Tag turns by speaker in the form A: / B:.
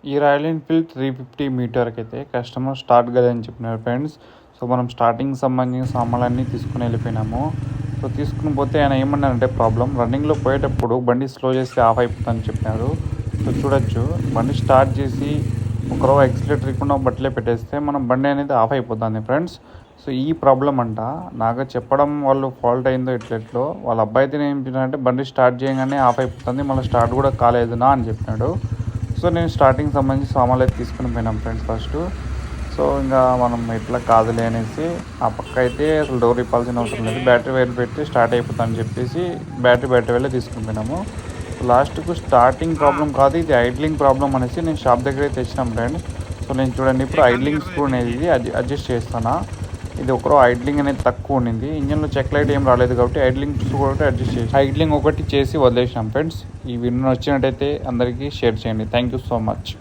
A: ఈ royal Enfield 350 మీటర్కి అయితే customer start కదని చెప్పినారు ఫ్రెండ్స్. సో మనం స్టార్టింగ్ సంబంధించిన సామాన్లన్నీ తీసుకుని వెళ్ళిపోయినాము. సో తీసుకుని పోతే ఆయన ఏమన్నారంటే ప్రాబ్లం రన్నింగ్లో పోయేటప్పుడు బండి స్లో చేస్తే ఆఫ్ అయిపోతుందని చెప్పినారు. సో చూడొచ్చు, బండి స్టార్ట్ చేసి ఒకరో ఎక్సిలేటర్ ఇవ్వకుండా బట్టలే పెట్టేస్తే మనం బండి అనేది ఆఫ్ అయిపోతుంది ఫ్రెండ్స్. సో ఈ ప్రాబ్లం అంట నాకు చెప్పడం వాళ్ళు ఫాల్ట్ అయిందో ఎట్లెట్లో వాళ్ళ అబ్బాయి అయితే ఏం చెప్పినారంటే బండి స్టార్ట్ చేయగానే ఆఫ్ అయిపోతుంది, మళ్ళీ స్టార్ట్ కూడా కాలేదునా అని చెప్పినాడు. సో నేను స్టార్టింగ్ సంబంధించి సామాన్లు అయితే తీసుకుని పోయినాం ఫ్రెండ్స్ ఫస్ట్. సో ఇంకా మనం ఎట్లా కాదులే అనేసి ఆ పక్క అయితే అసలు డోర్ ఇప్పాల్సిన అవసరం లేదు, బ్యాటరీ వైర్ పెట్టి స్టార్ట్ అయిపోతుందని చెప్పేసి బ్యాటరీ వైర్లే తీసుకుని పోయినాము. లాస్ట్కు స్టార్టింగ్ ప్రాబ్లం కాదు, ఇది ఐడ్లింగ్ ప్రాబ్లం అనేసి నేను షాప్ దగ్గర తెచ్చినాం ఫ్రెండ్స్. సో నేను చూడండి ఇప్పుడు ఐడ్లింగ్ స్క్రూ అనేది అడ్జస్ట్ చేస్తాను. ఇది ఒకరో ఐడ్లింగ్ అనేది తక్కువ ఉండింది, ఇంజన్లో చెక్ లైట్ ఏం రాలేదు కాబట్టి ఐడ్లింగ్ కూడా అడ్జస్ట్ చేసి ఐడ్లింగ్ ఒకటి చేసి వదిలేసినాం ఫ్రెండ్స్. ఈ వీడియో వచ్చినట్టయితే అందరికీ షేర్ చేయండి. Thank you so much.